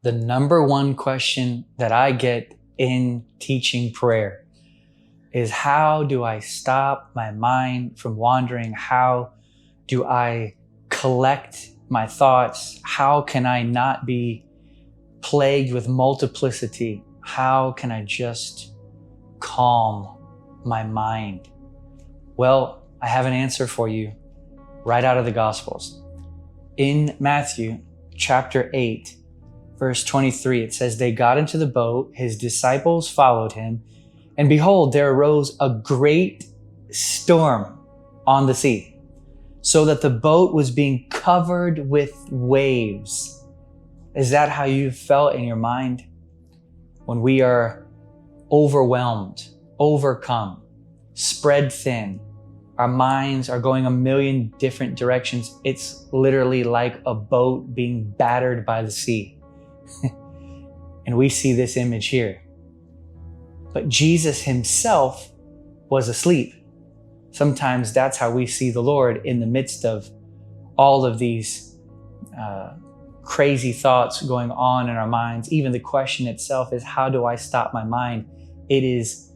The number one question that I get in teaching prayer is, how do I stop my mind from wandering? How do I collect my thoughts? How can I not be plagued with multiplicity? How can I just calm my mind? Well, I have an answer for you right out of the Gospels. In Matthew chapter 8, verse 23, it says, "They got into the boat, his disciples followed him, and behold, there arose a great storm on the sea, so that the boat was being covered with waves." Is that how you felt in your mind? When we are overwhelmed, overcome, spread thin, our minds are going a million different directions. It's literally like a boat being battered by the sea. And we see this image here. But Jesus himself was asleep. Sometimes that's how we see the Lord in the midst of all of these crazy thoughts going on in our minds. Even the question itself is, how do I stop my mind? It is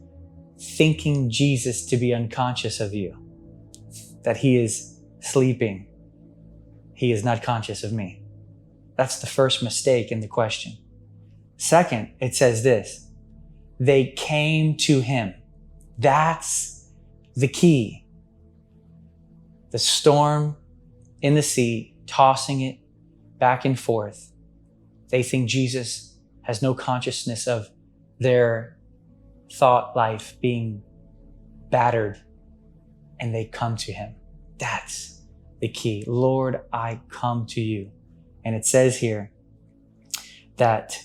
thinking Jesus to be unconscious of you, that he is sleeping. He is not conscious of me. That's the first mistake in the question. Second, it says this: they came to him. That's the key. The storm in the sea, tossing it back and forth. They think Jesus has no consciousness of their thought life being battered, and they come to him. That's the key. Lord, I come to you. And it says here that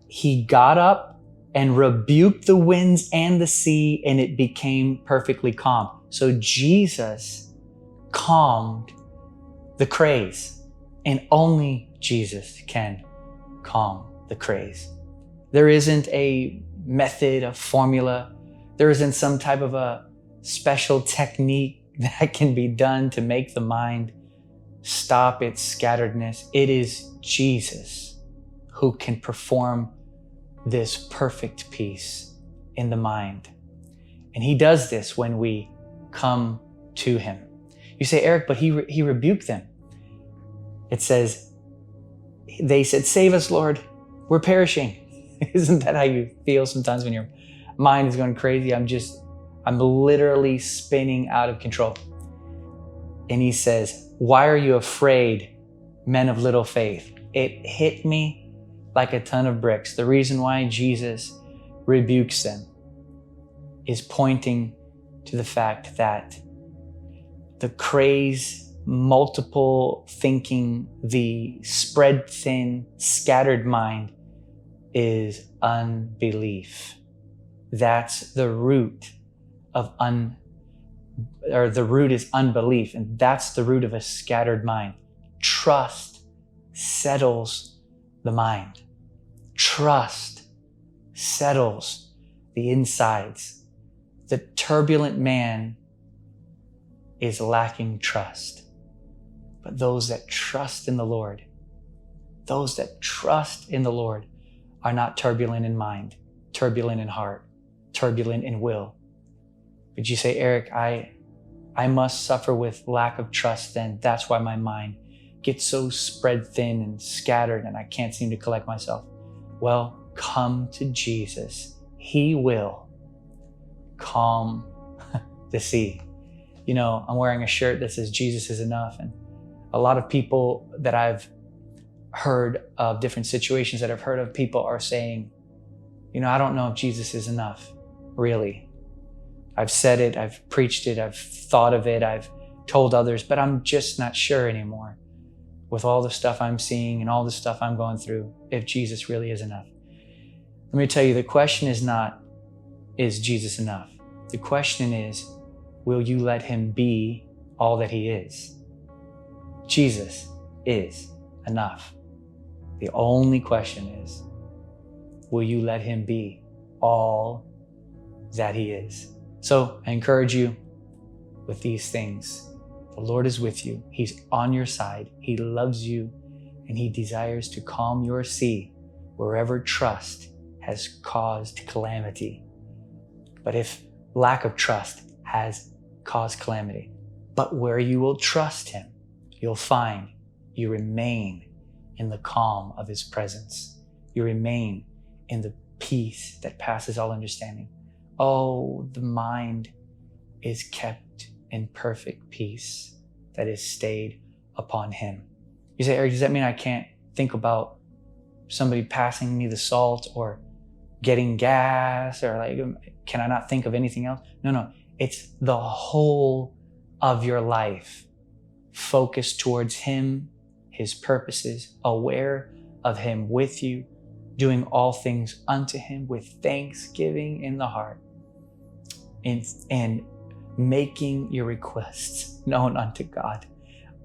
he got up and rebuked the winds and the sea, and it became perfectly calm. So Jesus calmed the craze, and only Jesus can calm the craze. There isn't a method, a formula. There isn't some type of a special technique that can be done to make the mind stop its scatteredness. It is Jesus who can perform this perfect peace in the mind. And he does this when we come to him. You say, Eric, but he rebuked them. It says, they said, "Save us, Lord, we're perishing." Isn't that how you feel sometimes when your mind is going crazy? I'm literally spinning out of control. And he says, "Why are you afraid, men of little faith?" It hit me like a ton of bricks. The reason why Jesus rebukes them is pointing to the fact that the craze, multiple thinking, the spread thin, scattered mind is unbelief. That's the root of the root is unbelief, and that's the root of a scattered mind. Trust settles the mind. Trust settles the insides. The turbulent man is lacking trust. But those that trust in the Lord, are not turbulent in mind, turbulent in heart, turbulent in will. But you say, Eric, I must suffer with lack of trust then. That's why my mind gets so spread thin and scattered and I can't seem to collect myself. Well, come to Jesus. He will calm the sea. You know, I'm wearing a shirt that says Jesus is enough. And a lot of people that I've heard of, different situations that I've heard of, people are saying, you know, I don't know if Jesus is enough, really. I've said it, I've preached it, I've thought of it, I've told others, but I'm just not sure anymore with all the stuff I'm seeing and all the stuff I'm going through, if Jesus really is enough. Let me tell you, the question is not, is Jesus enough? The question is, will you let him be all that he is? Jesus is enough. The only question is, will you let him be all that he is? So I encourage you with these things. The Lord is with you. He's on your side. He loves you and he desires to calm your sea wherever trust has caused calamity. But if lack of trust has caused calamity, but where you will trust him, you'll find you remain in the calm of his presence. You remain in the peace that passes all understanding. Oh, the mind is kept in perfect peace that is stayed upon him. You say, Eric, does that mean I can't think about somebody passing me the salt or getting gas, or like, can I not think of anything else? No, it's the whole of your life focused towards him, his purposes, aware of him with you, doing all things unto him with thanksgiving in the heart, and making your requests known unto God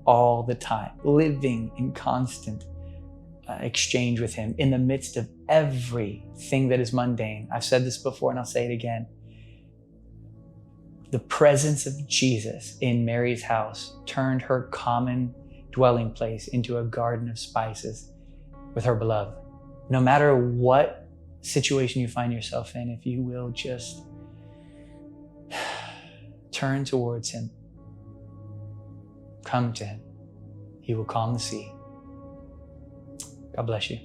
all the time, living in constant exchange with him in the midst of everything that is mundane. I've said this before and I'll say it again. The presence of Jesus in Mary's house turned her common dwelling place into a garden of spices with her beloved. No matter what situation you find yourself in, if you will just turn towards him, come to him, he will calm the sea. God bless you.